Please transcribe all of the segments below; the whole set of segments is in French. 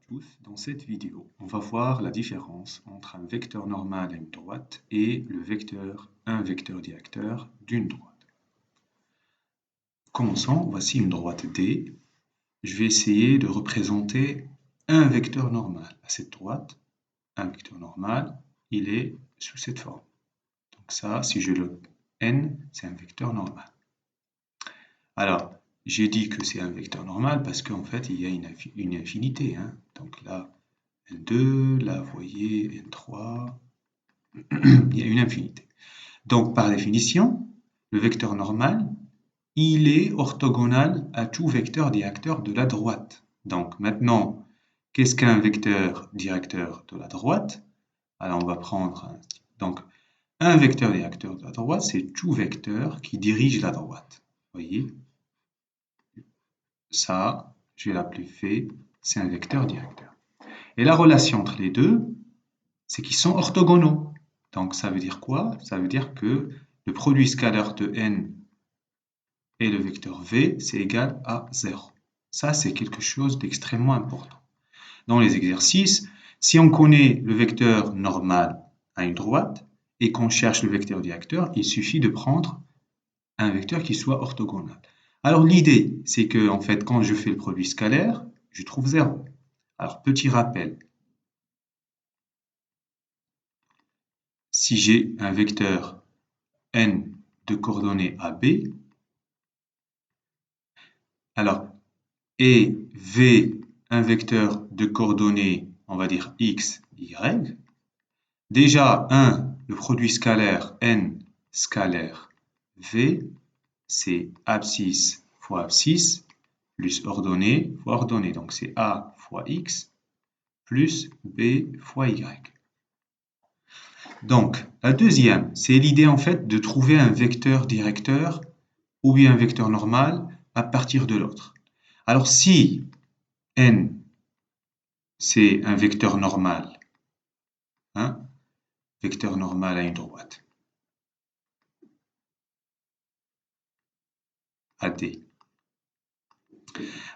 tous, dans cette vidéo, on va voir la différence entre un vecteur normal à une droite et un vecteur directeur d'une droite. Commençons, voici une droite D. Je vais essayer de représenter un vecteur normal à cette droite. Un vecteur normal, il est sous cette forme. Donc ça, si je le n, c'est un vecteur normal. Alors, j'ai dit que c'est un vecteur normal parce qu'en fait, il y a une infinité. Donc là, N2, là, vous voyez, N3, il y a une infinité. Donc, par définition, le vecteur normal, il est orthogonal à tout vecteur directeur de la droite. Donc, maintenant, qu'est-ce qu'un vecteur directeur de la droite? Alors, on va prendre donc un vecteur directeur de la droite, c'est tout vecteur qui dirige la droite. Vous voyez? Ça, je vais l'appeler phi, c'est un vecteur directeur. Et la relation entre les deux, c'est qu'ils sont orthogonaux. Donc ça veut dire quoi? Ça veut dire que le produit scalaire de n et le vecteur v, c'est égal à 0. Ça, c'est quelque chose d'extrêmement important. Dans les exercices, si on connaît le vecteur normal à une droite et qu'on cherche le vecteur directeur, il suffit de prendre un vecteur qui soit orthogonal. Alors l'idée, c'est que en fait, quand je fais le produit scalaire, je trouve 0. Alors petit rappel, si j'ai un vecteur n de coordonnées AB, alors et v un vecteur de coordonnées, on va dire x, y, déjà le produit scalaire n scalaire v, c'est abscisse fois abscisse, plus ordonnée fois ordonnée. Donc c'est A fois X plus B fois Y. Donc la deuxième, c'est l'idée en fait de trouver un vecteur directeur ou bien un vecteur normal à partir de l'autre. Alors si N c'est un vecteur normal, vecteur normal à une droite, AD.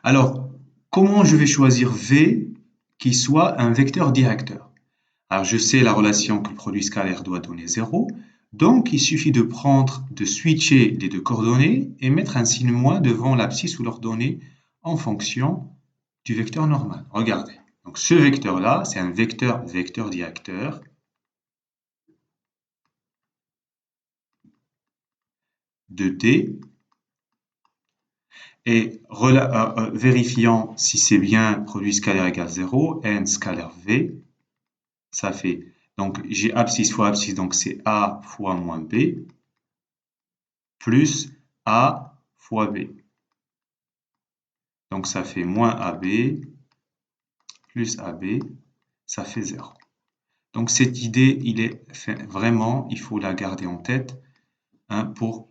Alors, comment je vais choisir V qui soit un vecteur directeur? Alors, je sais la relation que le produit scalaire doit donner 0. Donc, il suffit de switcher les deux coordonnées et mettre un signe moins devant l'abscisse ou l'ordonnée en fonction du vecteur normal. Regardez. Donc, ce vecteur-là, c'est un vecteur directeur de D. Et vérifiant si c'est bien produit scalaire égale 0, n scalaire V, ça fait, donc j'ai abscisse fois abscisse, donc c'est A fois moins B, plus A fois B. Donc ça fait moins AB, plus AB, ça fait 0. Donc cette idée, il faut la garder en tête pour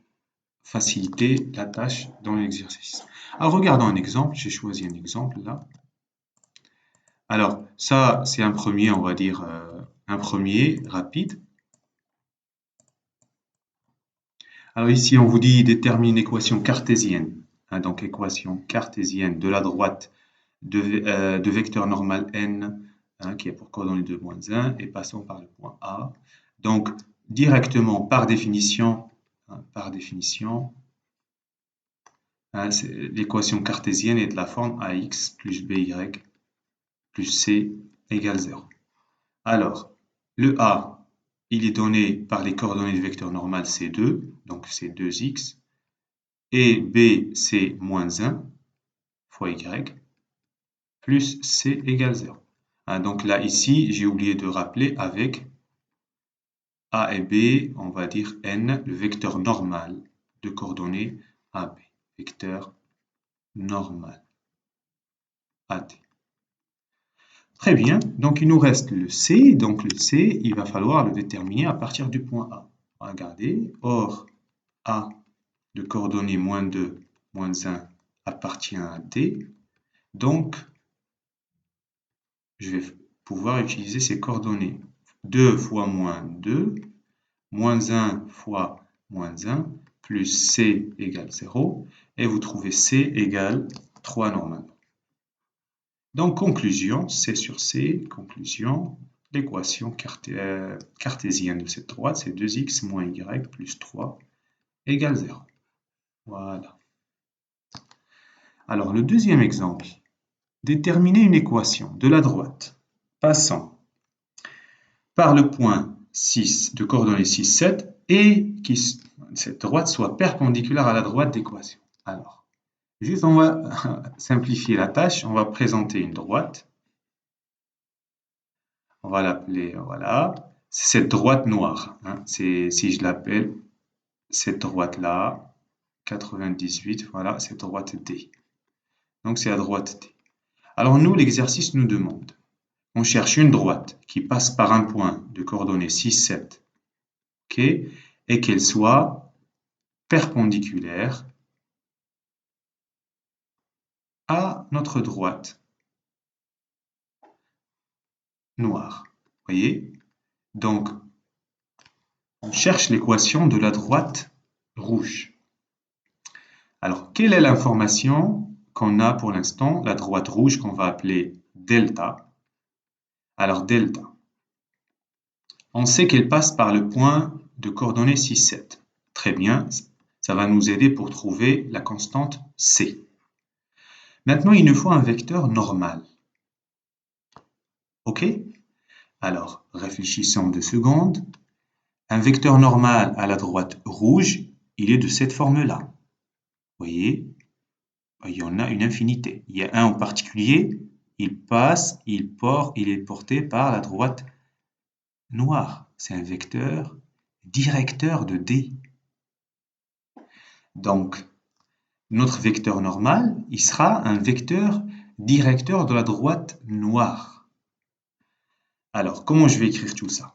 faciliter la tâche dans l'exercice. Alors regardons un exemple, j'ai choisi un exemple là. Alors ça, c'est un premier, on va dire, un premier rapide. Alors ici, on vous dit détermine une équation cartésienne. Donc équation cartésienne de la droite de vecteur normal n qui est pour coordonnées de moins 1 et passons par le point A. Donc directement, par définition, l'équation cartésienne est de la forme ax plus by plus c égale 0. Alors, le A, il est donné par les coordonnées du vecteur normal C2, donc c'est 2x, et B, c'est moins 1 fois y, plus C égale 0. Donc là, ici, j'ai oublié de rappeler avec A et B, on va dire N, le vecteur normal de coordonnées AB. Vecteur normal AD. Très bien, donc il nous reste le C. Donc le C, il va falloir le déterminer à partir du point A. Regardez, or A de coordonnées moins 2, moins 1 appartient à D. Donc, je vais pouvoir utiliser ces coordonnées. 2 fois moins 2, moins 1 fois moins 1, plus C égale 0. Et vous trouvez C égale 3 normalement. Donc, conclusion, C sur C, conclusion, l'équation cartésienne de cette droite, c'est 2x moins y plus 3 égale 0. Voilà. Alors, le deuxième exemple, déterminer une équation de la droite passant par le point 6 de coordonnées 6, 7 et que cette droite soit perpendiculaire à la droite d'équation. Alors, juste on va simplifier la tâche, on va présenter une droite. On va l'appeler, voilà, c'est cette droite noire. Hein. Si je l'appelle cette droite-là, 98, voilà, cette droite D. Donc c'est la droite D. Alors nous, l'exercice nous demande, on cherche une droite qui passe par un point de coordonnées 6, 7, ok, et qu'elle soit perpendiculaire à notre droite noire. Vous voyez? Donc, on cherche l'équation de la droite rouge. Alors, quelle est l'information qu'on a pour l'instant? La droite rouge qu'on va appeler delta. Alors, delta. On sait qu'elle passe par le point de coordonnées 6, 7. Très bien, ça va nous aider pour trouver la constante C. Maintenant, il nous faut un vecteur normal. OK? Alors, réfléchissons 2 secondes. Un vecteur normal à la droite rouge, il est de cette forme-là. Vous voyez? Il y en a une infinité. Il y a un en particulier, il passe, il est porté par la droite noire. C'est un vecteur directeur de D. Donc, notre vecteur normal, il sera un vecteur directeur de la droite noire. Alors, comment je vais écrire tout ça?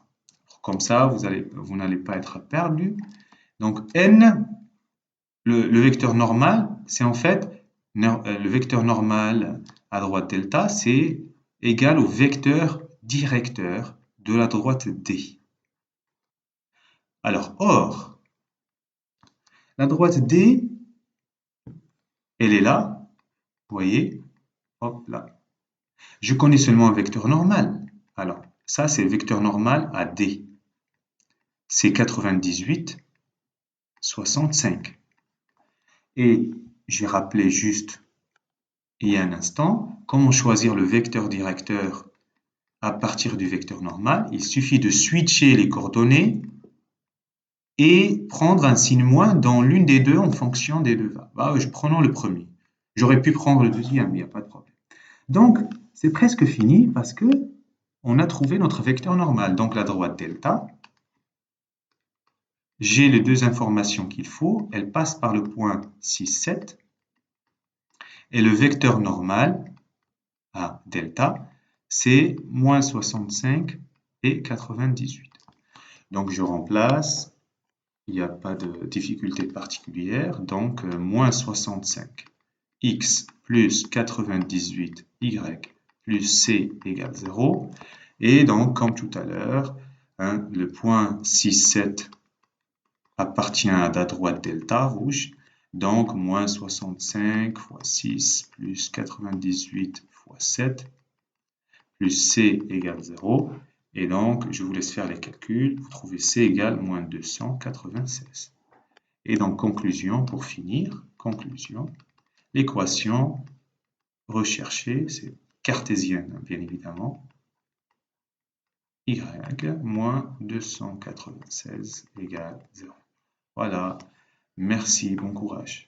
Comme ça, vous n'allez pas être perdu. Donc, n, le vecteur normal, c'est en fait, le vecteur normal à droite delta, c'est égal au vecteur directeur de la droite D. Alors, or, la droite D, elle est là, vous voyez, hop là. Je connais seulement un vecteur normal. Alors, ça, c'est le vecteur normal à D. C'est 98, 65. Et j'ai rappelé juste il y a un instant, comment choisir le vecteur directeur à partir du vecteur normal? Il suffit de switcher les coordonnées et prendre un signe moins dans l'une des deux en fonction des deux variables. Prenons le premier. J'aurais pu prendre le deuxième, mais il n'y a pas de problème. Donc, c'est presque fini parce que on a trouvé notre vecteur normal. Donc, la droite delta, j'ai les deux informations qu'il faut. Elle passe par le point 6, 7. Et le vecteur normal à delta, c'est moins 65 et 98. Donc, je remplace. Il n'y a pas de difficulté particulière. Donc, moins 65 x plus 98 y plus c égale 0. Et donc, comme tout à l'heure, hein, le point 6, 7 appartient à la droite delta rouge. Donc, moins 65 fois 6 plus 98 fois 7 plus c égale 0. Et donc, je vous laisse faire les calculs. Vous trouvez c égale moins 296. Et donc, conclusion, pour finir, conclusion, l'équation recherchée, c'est cartésienne, bien évidemment, y moins 296 égale 0. Voilà, merci, bon courage.